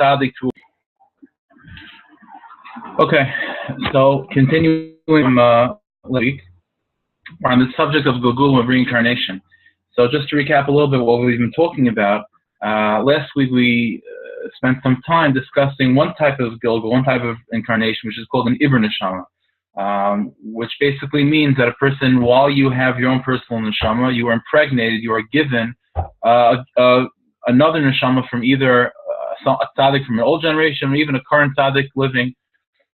tzaddik to. Okay, so continuing from last week, we're on the subject of Gilgul of reincarnation. So just to recap a little bit what we've been talking about, last week we spent some time discussing one type of Gilgul, one type of incarnation, which is called an Ibr Neshama, which basically means that a person, while you have your own personal Neshama, you are impregnated, you are given another Neshama from either a tzaddik from an old generation or even a current tzaddik living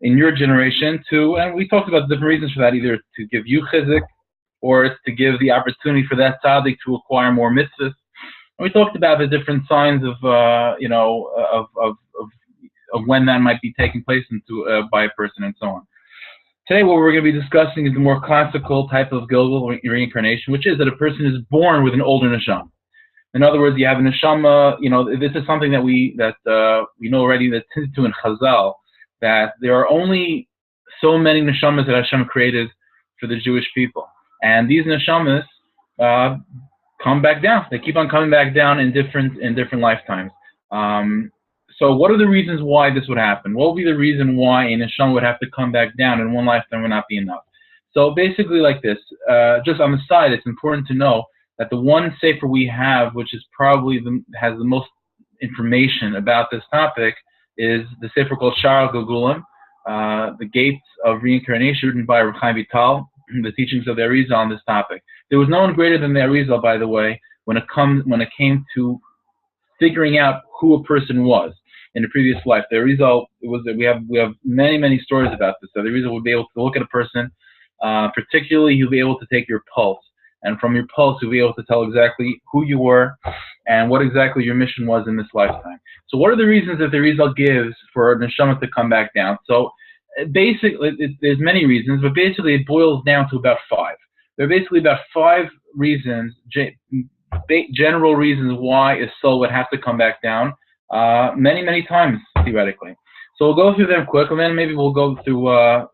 in your generation and we talked about the different reasons for that, either to give you chizik or it's to give the opportunity for that tzaddik to acquire more mitzvahs. And we talked about the different signs of when that might be taking place by a person and so on. Today what we're going to be discussing is the more classical type of Gilgul reincarnation, which is that a person is born with an older neshama. In other words, you have a neshama, this is something that we know already, that's Wtntu in Chazal, that there are only so many neshamas that Hashem created for the Jewish people. And these neshamas come back down. They keep on coming back down in different lifetimes. So what are the reasons why this would happen? What would be the reason why a neshama would have to come back down in one lifetime would not be enough? So basically like this, just on the side, it's important to know that the one sefer we have, which is probably has the most information about this topic, is the sefer called Shar Gilgulim, the Gates of Reincarnation, written by Reb Chaim Vital, the teachings of the Arizal on this topic. There was no one greater than the Arizal, by the way, when it came to figuring out who a person was in a previous life. The Arizal we have many stories about this. So the Arizal would be able to look at a person, particularly he'll be able to take your pulse. And from your pulse, you'll be able to tell exactly who you were and what exactly your mission was in this lifetime. So what are the reasons that the Arizal gives for a neshama to come back down? So basically, there's many reasons, but basically it boils down to about 5. There are basically about 5 reasons, general reasons why a soul would have to come back down many times, theoretically. So we'll go through them quick, and then maybe we'll go through a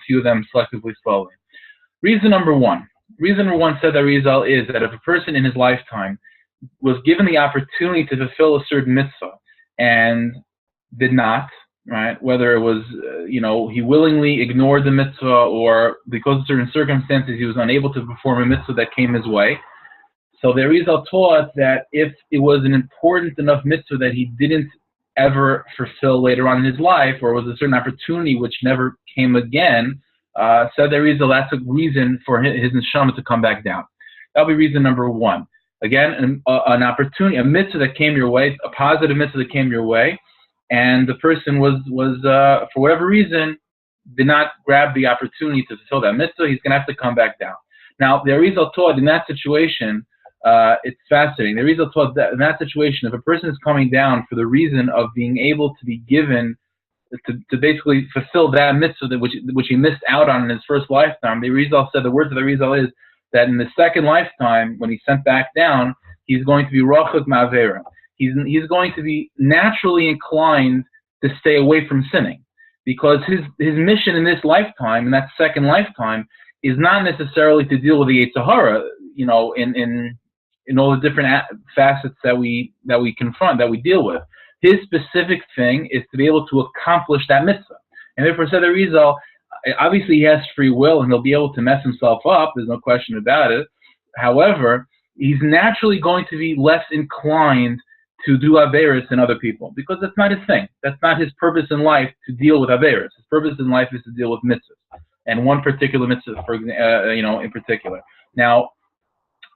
few of them selectively slowly. Reason number one said that Arizal is that if a person in his lifetime was given the opportunity to fulfill a certain mitzvah and did not, right, whether it was, he willingly ignored the mitzvah or because of certain circumstances he was unable to perform a mitzvah that came his way. So the Arizal taught that if it was an important enough mitzvah that he didn't ever fulfill later on in his life, or was a certain opportunity which never came again, said the Arizal, that's a reason for his neshama to come back down. That'll be reason number 1. Again, an opportunity, a mitzvah that came your way, a positive mitzvah that came your way, and the person was for whatever reason, did not grab the opportunity to fulfill that mitzvah, he's going to have to come back down. Now, the Arizal taught in that situation, it's fascinating. The Arizal taught that in that situation, if a person is coming down for the reason of being able to be given, to basically fulfill that mitzvah which he missed out on in his first lifetime, the Arizal said, the words of the Arizal is that in the second lifetime, when he's sent back down, he's going to be rachuk ma'avera. He's going to be naturally inclined to stay away from sinning, because his mission in this lifetime, in that second lifetime, is not necessarily to deal with the Yetzer Hara, in all the different facets that we confront, that we deal with. His specific thing is to be able to accomplish that mitzvah. And therefore, said the Arizal, obviously he has free will and he'll be able to mess himself up, there's no question about it. However, he's naturally going to be less inclined to do averis than other people, because that's not his thing. That's not his purpose in life, to deal with averis. His purpose in life is to deal with mitzvahs, and one particular mitzvah, in particular. Now,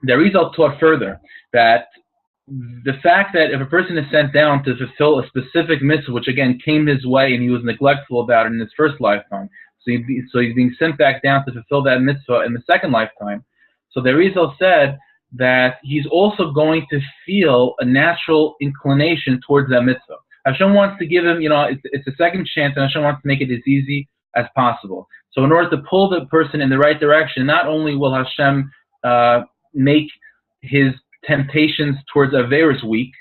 the Arizal taught further that the fact that if a person is sent down to fulfill a specific mitzvah, which again came his way and he was neglectful about it in his first lifetime, so he's being sent back down to fulfill that mitzvah in the second lifetime. So the Arizal said that he's also going to feel a natural inclination towards that mitzvah. Hashem wants to give him, it's a second chance, and Hashem wants to make it as easy as possible. So in order to pull the person in the right direction, not only will Hashem make his temptations towards averis weak,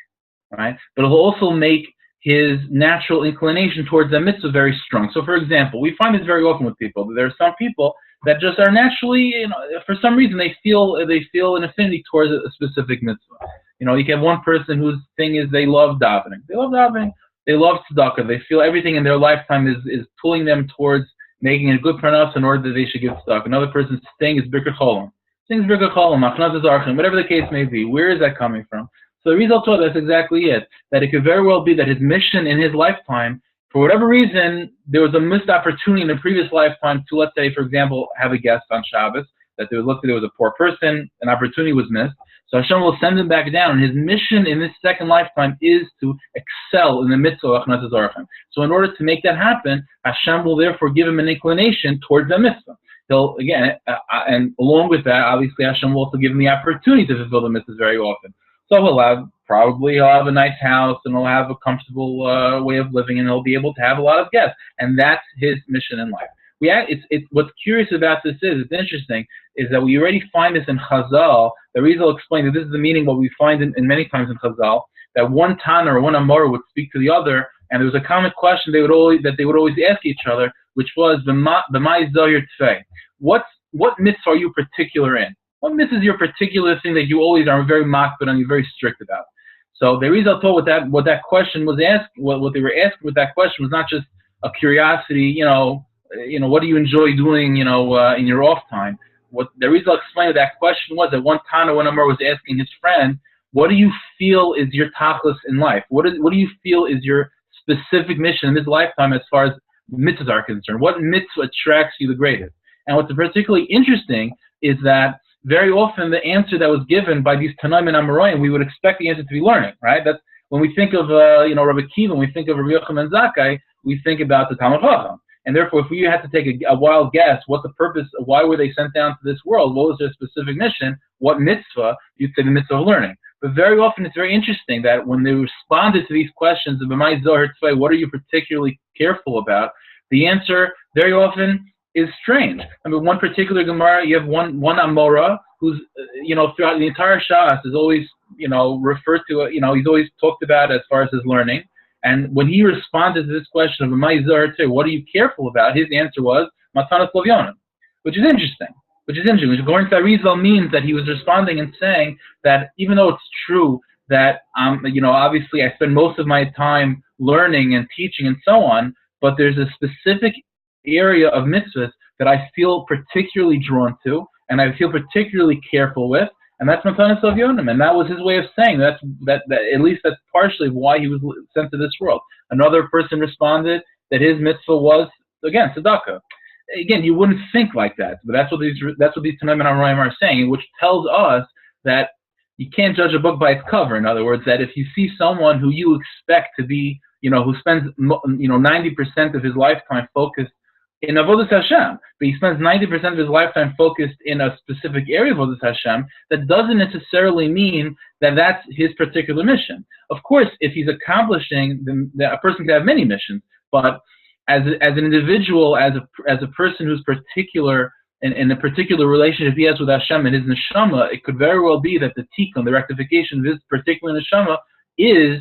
right, but it'll also make his natural inclination towards the mitzvah very strong. So, for example, we find this very often with people. There are some people that just are naturally, for some reason, they feel an affinity towards a specific mitzvah. You can have one person whose thing is they love davening. They love davening. They love tzedakah. They feel everything in their lifetime is pulling them towards making a good parnas in order that they should give tzedakah. Another person's thing is birkat cholim. Things birkat cholim, achnat zarchim, whatever the case may be. Where is that coming from? So the result was that's exactly it. That it could very well be that his mission in his lifetime, for whatever reason, there was a missed opportunity in a previous lifetime to, let's say, for example, have a guest on Shabbos, that they would look at there was a poor person, an opportunity was missed. So Hashem will send him back down. And his mission in this second lifetime is to excel in the mitzvah of Achnat Zarchim. So in order to make that happen, Hashem will therefore give him an inclination towards the mitzvah. He'll, again, and along with that, obviously Hashem will also give him the opportunity to fulfill the mitzvahs very often. So he'll have a nice house, and he'll have a comfortable way of living, and he'll be able to have a lot of guests. And that's his mission in life. What's curious about this it's interesting, is that we already find this in Chazal. The Rizal explained that this is the meaning what we find in many times in Chazal, that one Tana or one Amora would speak to the other, and there was a common question they would always ask each other, which was, B'mai Zohir Tfei. What mitzvah are you particular in? What mitzvah is your particular thing that you always are very makbid and you're very strict about? So the Rizal told what that question was asked, what they were asking with that question was not just a curiosity, what do you enjoy doing, in your off time? What the Rizal explained that question was that one Tana, one Amar was asking his friend, what do you feel is your tachlis in life? What do you feel is your specific mission in this lifetime as far as mitzvahs are concerned? What mitzvah attracts you the greatest? And what's particularly interesting is that very often the answer that was given by these Tanaim and Amoraim, we would expect the answer to be learning, right? That's when we think of Rabbi Kiva, when we think of Rabbi Yochanan Zakkai, we think about the Talmud Chacham. And therefore, if we had to take a wild guess, what the purpose, why were they sent down to this world? What was their specific mission? What mitzvah? You'd say the mitzvah of learning. But very often, it's very interesting that when they responded to these questions of B'mai Zohar Tzvei, what are you particularly careful about? The answer very often is strange. I mean, one particular Gemara, you have one Amora who's, throughout the entire Shas is always, referred to, he's always talked about as far as his learning. And when he responded to this question of B'mai Zohar Tzvei, what are you careful about? His answer was Matanas Lavyonim, which is interesting. Which according to Arizal means that he was responding and saying that even though it's true that, obviously I spend most of my time learning and teaching and so on, but there's a specific area of mitzvahs that I feel particularly drawn to and I feel particularly careful with, and that's Matanas Lavyonim. And that was his way of saying that at least that's partially why he was sent to this world. Another person responded that his mitzvah was, again, tzedakah. Again, you wouldn't think like that, but that's what these Tanaim and Amoraim are saying, which tells us that you can't judge a book by its cover. In other words, that if you see someone who you expect to be, who spends 90% of his lifetime focused in Avodas Hashem, but he spends 90% of his lifetime focused in a specific area of Avodas Hashem, that doesn't necessarily mean that that's his particular mission. Of course, if he's accomplishing, then a person can have many missions, but as an individual, as a person who's particular in a particular relationship he has with Hashem and his neshama, it could very well be that the tikkun, the rectification of his particular neshama, is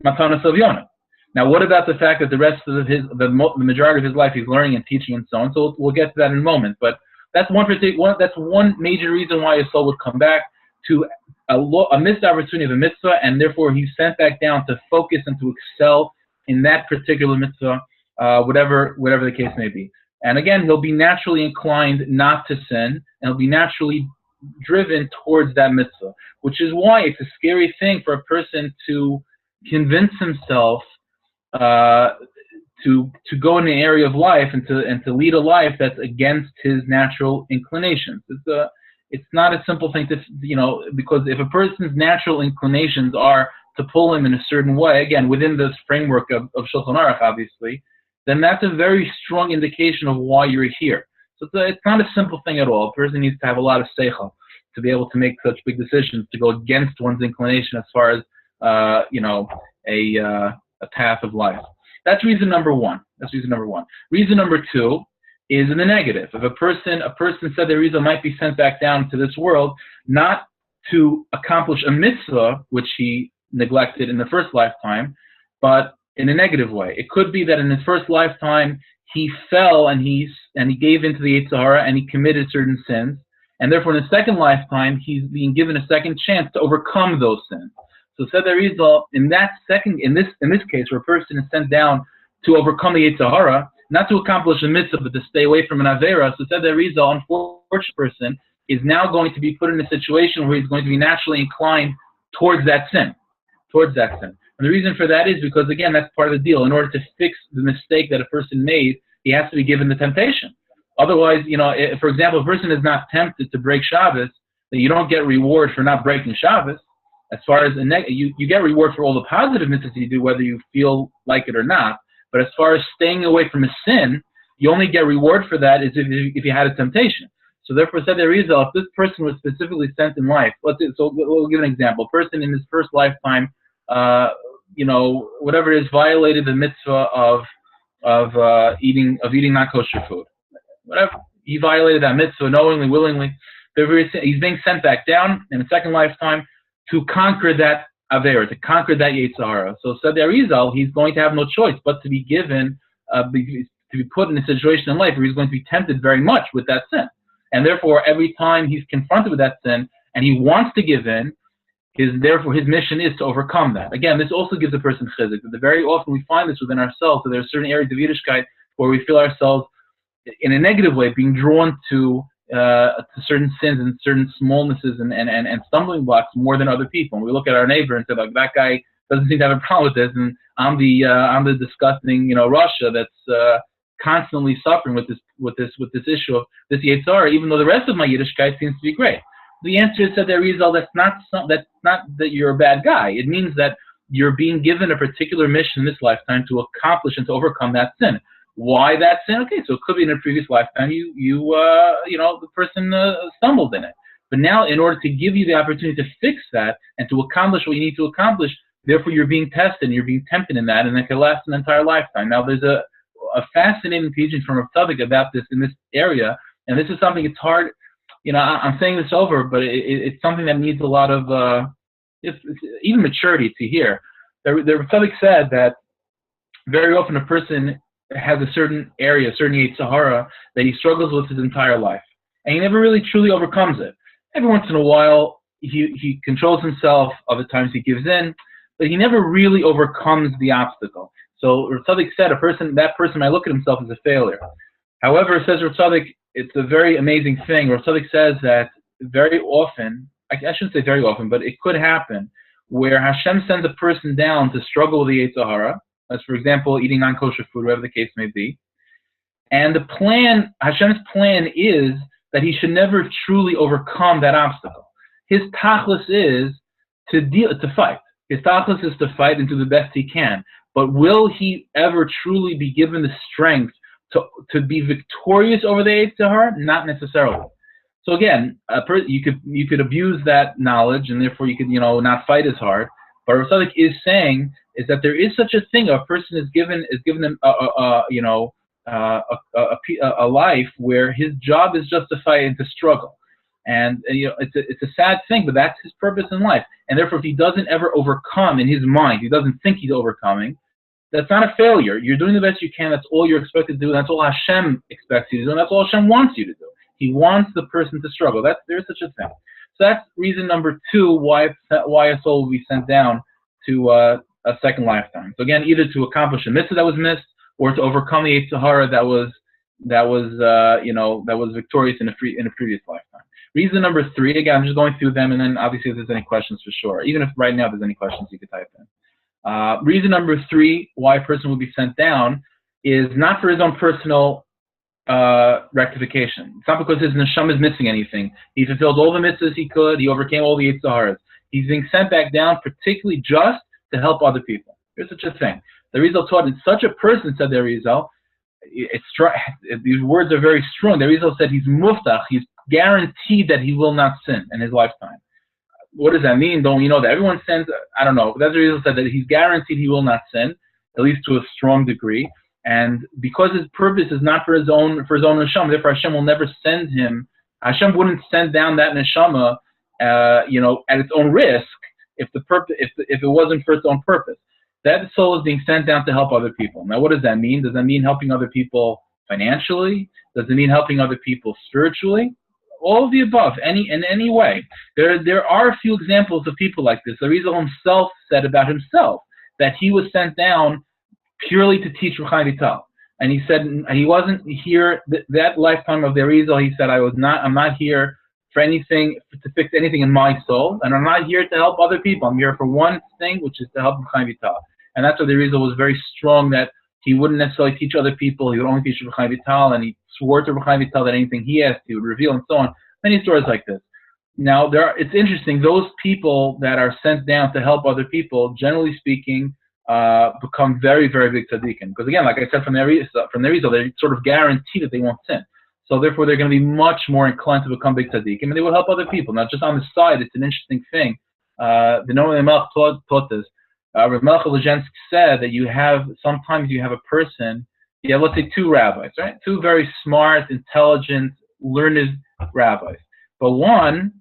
Matanas Lavyonim. Now, what about the fact that the rest of the majority of his life he's learning and teaching and so on? So we'll get to that in a moment. But that's one major reason why his soul would come back to a missed opportunity of a mitzvah, and therefore he's sent back down to focus and to excel in that particular mitzvah. Whatever the case may be. And again, he'll be naturally inclined not to sin, and he'll be naturally driven towards that mitzvah, which is why it's a scary thing for a person to convince himself to go in an area of life and to lead a life that's against his natural inclinations. It's not a simple thing to, because if a person's natural inclinations are to pull him in a certain way, again, within this framework of Shulchan Aruch, obviously, then that's a very strong indication of why you're here. So it's not a simple thing at all. A person needs to have a lot of seichel to be able to make such big decisions, to go against one's inclination as far as, a path of life. That's reason number one. Reason number two is in the negative. If a person said the reason might be sent back down to this world, not to accomplish a mitzvah, which he neglected in the first lifetime, but in a negative way. It could be that in his first lifetime he fell and he gave into the Yetzer Hara and he committed certain sins, and therefore in the second lifetime he's being given a second chance to overcome those sins. So said the result in this case where a person is sent down to overcome the Yetzer Hara, not to accomplish a mitzvah, but to stay away from an avera. So said the result, unfortunate person is now going to be put in a situation where he's going to be naturally inclined towards that sin. And the reason for that is because, again, that's part of the deal. In order to fix the mistake that a person made, he has to be given the temptation. Otherwise, if, for example, a person is not tempted to break Shabbos, then you don't get reward for not breaking Shabbos. As far as you get reward for all the positive mitzvahs you do, whether you feel like it or not. But as far as staying away from a sin, you only get reward for that if you had a temptation. So therefore, said the result, if this person was specifically sent in life, we'll give an example. A person in his first lifetime, whatever it is, violated the mitzvah of eating non kosher food. Whatever, he violated that mitzvah knowingly, willingly. He's being sent back down in a second lifetime to conquer that avera, to conquer that Yetzer Hara. So said the Arizal, he's going to have no choice but to be given, to be put in a situation in life where he's going to be tempted very much with that sin. And therefore, every time he's confronted with that sin and he wants to give in, therefore his mission is to overcome that. Again, this also gives a person chizuk. Very often we find this within ourselves. So there are certain areas of Yiddishkeit where we feel ourselves in a negative way being drawn to certain sins and certain smallnesses and stumbling blocks more than other people. And we look at our neighbor and say, like, that guy doesn't seem to have a problem with this, and I'm the disgusting Russia that's constantly suffering with this issue of this Yetzer Hara, even though the rest of my Yiddishkeit seems to be great. The answer is that there is that's not that you're a bad guy. It means that you're being given a particular mission in this lifetime to accomplish and to overcome that sin. Why that sin? Okay, so it could be in a previous lifetime the person stumbled in it. But now, in order to give you the opportunity to fix that and to accomplish what you need to accomplish, therefore you're being tested and you're being tempted in that, and it can last an entire lifetime. Now, there's a fascinating teaching from Rav about this in this area, and this is something it's hard. I'm saying this over, but it's something that needs a lot of even maturity to hear. The Rav said that very often a person has a certain area, a certain Yetzer Hara that he struggles with his entire life, and he never really truly overcomes it. Every once in a while, he controls himself. Other times he gives in, but he never really overcomes the obstacle. So Rav said that person might look at himself as a failure. However, says Rav, it's a very amazing thing. Rav says that very often, I shouldn't say very often, but it could happen where Hashem sends a person down to struggle with the Yetzer Hara. As for example, eating non-kosher food, whatever the case may be. And Hashem's plan is that he should never truly overcome that obstacle. His tachlis is to fight. His tachlis is to fight and do the best he can. But will he ever truly be given the strength to be victorious over the Yetzer Hara? Not necessarily. So again, you could abuse that knowledge, and therefore you could not fight as hard. But Rav Tzadok is saying is that there is such a thing. A person is given a life where his job is just to fight and to struggle, and it's a sad thing, but that's his purpose in life. And therefore, if he doesn't ever overcome in his mind, he doesn't think he's overcoming. That's not a failure. You're doing the best you can. That's all you're expected to do. That's all Hashem expects you to do. And that's all Hashem wants you to do. He wants the person to struggle. There's such a thing. So that's reason number 2 why a soul will be sent down to a second lifetime. So again, either to accomplish a mitzvah that was missed, or to overcome the Yetzer Hara that was victorious in a previous lifetime. Reason number 3, again, I'm just going through them, and then obviously if there's any questions, for sure. Even if right now there's any questions, you could type in. Reason number 3 why a person will be sent down is not for his own personal rectification. It's not because his neshama is missing anything. He fulfilled all the mitzvahs he could. He overcame all the Yetzer Haras. He's being sent back down particularly just to help other people. There's such a thing. The Rizal taught in such a person, said the Rizal, these words are very strong. The Rizal said he's muftach, he's guaranteed that he will not sin in his lifetime. What does that mean? Don't you know that everyone sins? I don't know. But that's the Rizal said that he's guaranteed he will not sin, at least to a strong degree. And because his purpose is not for his own neshama, therefore Hashem will never send him. Hashem wouldn't send down that neshama, at its own risk if it wasn't for its own purpose. That soul is being sent down to help other people. Now, what does that mean? Does that mean helping other people financially? Does it mean helping other people spiritually? all of the above, in any way. There are a few examples of people like this. The Arizal himself said about himself that he was sent down purely to teach Ruchai Vital. And he said he wasn't here that lifetime of the Arizal. He said, I'm not here for anything, to fix anything in my soul, and I'm not here to help other people. I'm here for one thing, which is to help Ruchai Vital. And that's why the Arizal was very strong, that he wouldn't necessarily teach other people. He would only teach Ruchai Vital, and he swore to Ruchai Vital that anything he asked, he would reveal, and so on. Many stories like this. Now, it's interesting, those people that are sent down to help other people, generally speaking, become very, very big tzaddikim. Because again, like I said, from the Arizal, they sort of guarantee that they won't sin. So therefore, they're going to be much more inclined to become big tzaddikim, and they will help other people. Now, just on the side, it's an interesting thing. The Noam Melech taught this. Rav Melech Lezhensk said that sometimes you have a person, you have, let's say, two rabbis, right? Two very smart, intelligent, learned rabbis. But one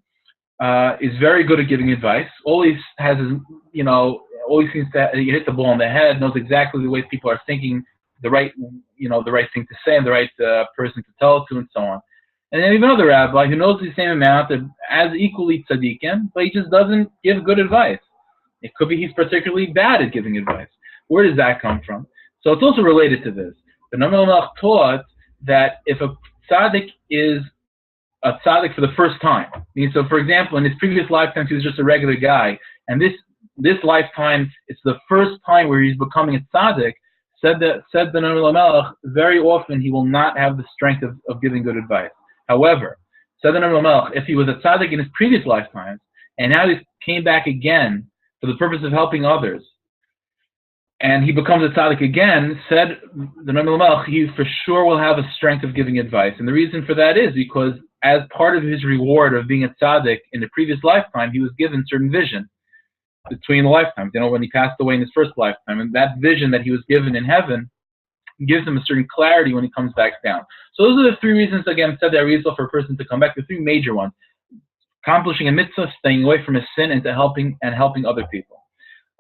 is very good at giving advice. Always has his, always seems to hit the ball on the head, knows exactly the way people are thinking, the right thing to say, and the right person to tell it to, and so on. And then you have another rabbi who knows the same amount, as equally tzaddikim, but he just doesn't give good advice. It could be he's particularly bad at giving advice. Where does that come from? So it's also related to this. The Noam Melech taught that if a tzaddik is a tzaddik for the first time, so for example, in his previous lifetime he was just a regular guy, and this lifetime it's the first time where he's becoming a tzaddik, said the Noam Melech, very often he will not have the strength of giving good advice. However, said the Noam Melech, if he was a tzaddik in his previous lifetimes, and now he came back again for the purpose of helping others, and he becomes a tzaddik again, said the Noam Melech, he for sure will have a strength of giving advice. And the reason for that is because as part of his reward of being a tzaddik in the previous lifetime, he was given certain vision between the lifetimes. When he passed away in his first lifetime, and that vision that he was given in heaven gives him a certain clarity when he comes back down. So those are the three reasons, again, said the Arizal, for a person to come back. The three major ones: accomplishing a mitzvah, staying away from a sin, and helping other people.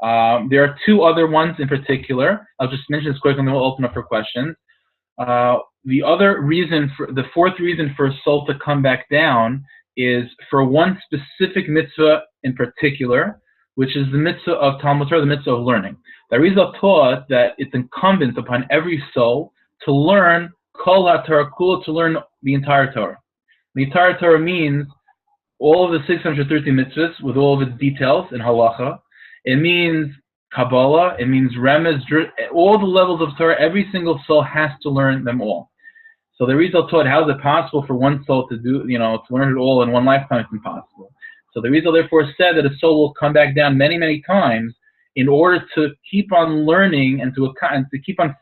There are two other ones in particular. I'll just mention this quickly, and then we'll open up for questions. The fourth reason for a soul to come back down is for one specific mitzvah in particular, which is the mitzvah of Talmud Torah, the mitzvah of learning. The Arizal taught that it's incumbent upon every soul to learn Kol HaTorah Kula, to learn the entire Torah. The entire Torah means all of the 613 mitzvahs with all of its details in halacha. It means Kabbalah. It means Remez, all the levels of Torah. Every single soul has to learn them all. So the Arizal taught, how is it possible for one soul to to learn it all in one lifetime? It's impossible. So the Arizal therefore said that a soul will come back down many, many times in order to keep on learning and to keep on,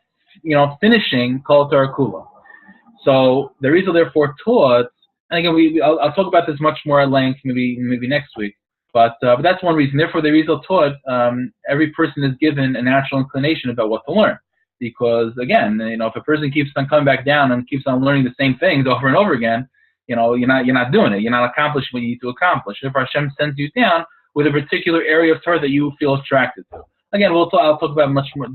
finishing Kol Torah Kula. So the Arizal therefore taught, and again, I'll talk about this much more at length, maybe next week. But that's one reason. Therefore, the Arizal taught every person is given a natural inclination about what to learn, because again, if a person keeps on coming back down and keeps on learning the same things over and over again, you're not doing it. You're not accomplishing what you need to accomplish. If Hashem sends you down with a particular area of Torah that you feel attracted to. Again, I'll talk about much more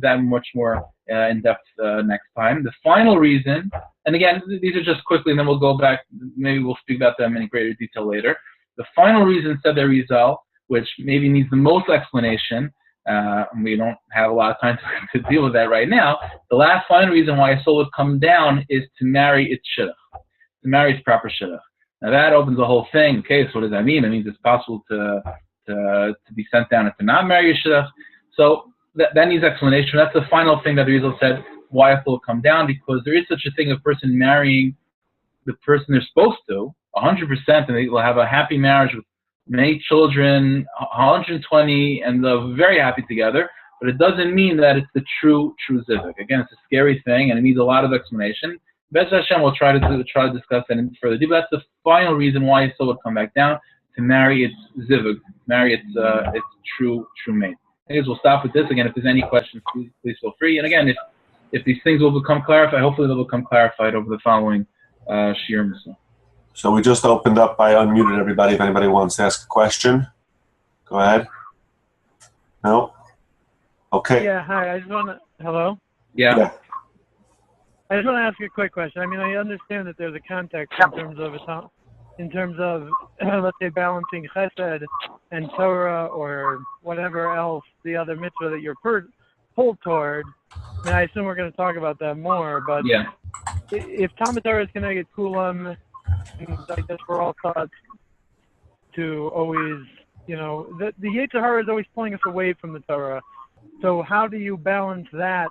in depth next time. The final reason, and again, these are just quickly, and then we'll go back. Maybe we'll speak about them in greater detail later. The final reason, said the Arizal, which maybe needs the most explanation, and we don't have a lot of time to deal with that right now. The last final reason why a soul would come down is to marry its shidduch, to marry its proper shidduch. Now that opens the whole thing. Okay, so what does that mean? It means it's possible to be sent down and to not marry your shidduch. So that needs explanation. That's the final thing that the Arizal said why a soul will come down, because there is such a thing, a person marrying the person they're supposed to 100%, and they will have a happy marriage with many children, 120, and they're very happy together. But it doesn't mean that it's the true zivug. Again, it's a scary thing, and it needs a lot of explanation. Bez Hashem will try to discuss that in further detail. That's the final reason why a soul would come back down, to marry its zivug, marry its true mate. I guess we'll stop with this. Again, if there's any questions, please feel free. And again, if these things will become clarified, hopefully they'll become clarified over the following Shiur Mitzvah. So we just opened up. I unmuted everybody. If anybody wants to ask a question, go ahead. No? Okay. Yeah, hi. I just want to... Hello? Yeah. I just want to ask you a quick question. I mean, I understand that there's a context in terms of in terms of, let's say, balancing chesed and Torah or whatever else, the other mitzvah that you're pulled toward. I mean, I assume we're going to talk about that more, but Yeah. if Talmud Torah is going to get kulam, I guess we're all taught to always, the Yetzer Hara is always pulling us away from the Torah. So how do you balance that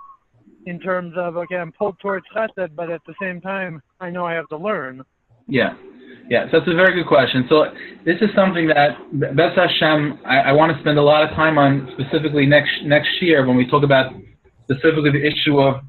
in terms of, okay, I'm pulled towards chesed, but at the same time, I know I have to learn? Yeah. Yeah, so that's a very good question. So this is something that, B'ez Hashem, I want to spend a lot of time on specifically next year when we talk about specifically the issue of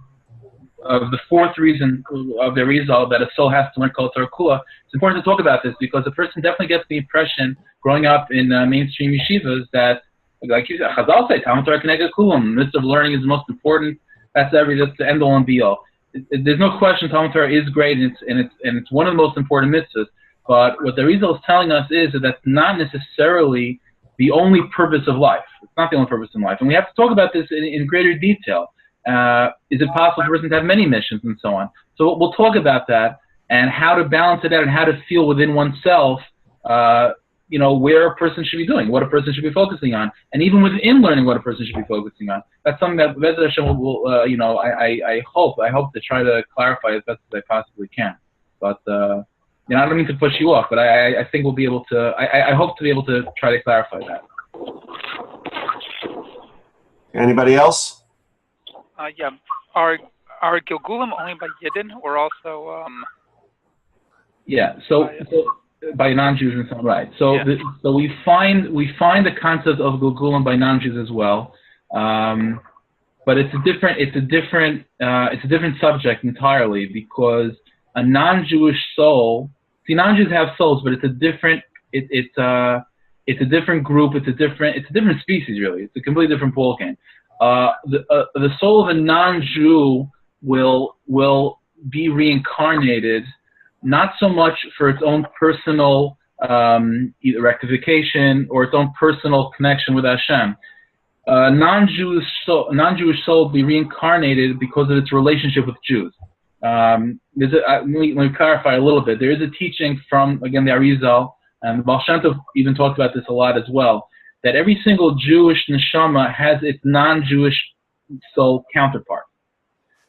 the fourth reason of the result that a soul has to learn Kol Torah Kula. It's important to talk about this because a person definitely gets the impression growing up in mainstream yeshivas that, like you said, Chazal say, Talmud Torah Keneged Kulam, the mitzvah of learning is the most important. That's the end all and be all. There's no question Talmud Torah is great and it's one of the most important mitzvahs. But what the Rizal is telling us is that that's not necessarily the only purpose of life. It's not the only purpose in life. And we have to talk about this in greater detail. Is it possible for a person to have many missions and so on? So we'll talk about that and how to balance it out and how to feel within oneself, where a person should be doing, what a person should be focusing on, and even within learning what a person should be focusing on. That's something that B'ez Hashem will I hope to try to clarify as best as I possibly can. But I don't mean to push you off, but I think we'll be able to. I hope to be able to try to clarify that. Anybody else? Yeah. Are Gilgulim only by Yidden or also? Yeah. So by non-Jews and so on, right. So yeah. So we find the concept of Gilgulim by non-Jews as well, but it's a different subject entirely because a non-Jewish soul. See, non-Jews have souls, but it's a different group. It's a different species, really. It's a completely different ballgame. The soul of a non-Jew will be reincarnated, not so much for its own personal either rectification or its own personal connection with Hashem. Non-Jewish soul will be reincarnated because of its relationship with Jews. Let me clarify a little bit. There is a teaching from, again, the Arizal, and Baal Shem Tov even talked about this a lot as well, that every single Jewish neshama has its non-Jewish soul counterpart.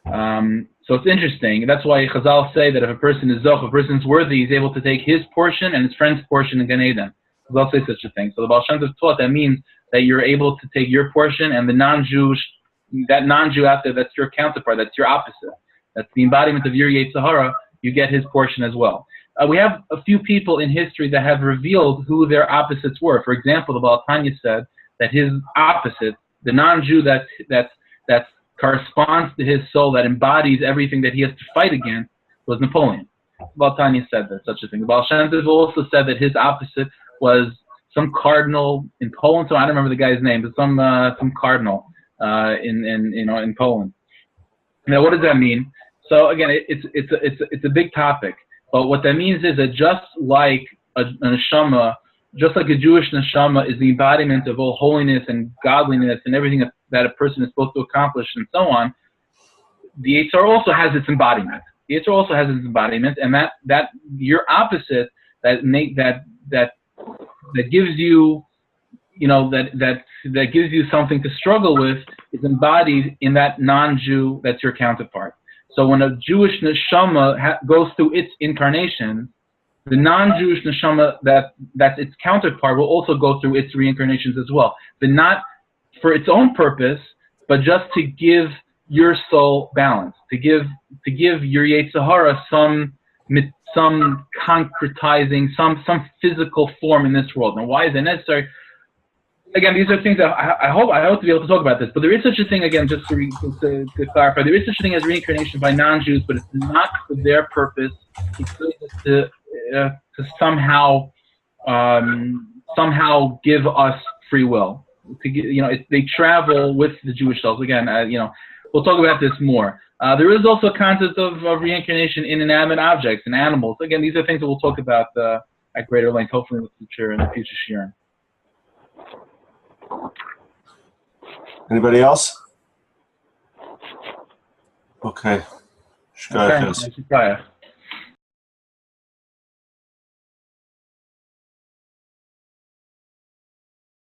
So it's interesting. That's why Chazal say that if a person is zoch, if a person is worthy, he's able to take his portion and his friend's portion in Gan Eden. Chazal say such a thing. So the Baal Shem Tov taught that means that you're able to take your portion and the that non-Jew out there, that's your counterpart, that's your opposite. That's the embodiment of your Yetzer Hara, you get his portion as well. We have a few people in history that have revealed who their opposites were. For example, the Baal Tanya said that his opposite, the non-Jew that corresponds to his soul, that embodies everything that he has to fight against, was Napoleon. Baal Tanya said that, such a thing. The Baal Shem Tov also said that his opposite was some cardinal in Poland. So I don't remember the guy's name, but some cardinal in Poland. Now, what does that mean? So again, it's a big topic. But what that means is that just like a neshama, just like a Jewish neshama is the embodiment of all holiness and godliness and everything that a person is supposed to accomplish and so on, the Yetzer Hara also has its embodiment. The Yetzer Hara also has its embodiment, and that your opposite that gives you, that gives you something to struggle with is embodied in that non-Jew that's your counterpart. So when a Jewish neshama goes through its incarnation, the non-Jewish neshama that's its counterpart will also go through its reincarnations as well. But not for its own purpose, but just to give your soul balance, to give your Yetzer Hara some concretizing, some physical form in this world. Now, why is it necessary? Again, these are things that I hope to be able to talk about this. But there is such a thing, again, just to clarify, there is such a thing as reincarnation by non-Jews, but it's not for their purpose. It's really to somehow give us free will. They travel with the Jewish souls. Again, we'll talk about this more. There is also a concept of reincarnation in inanimate objects and animals. Again, these are things that we'll talk about at greater length, hopefully in the future shiurim. Anybody else? Okay. Okay.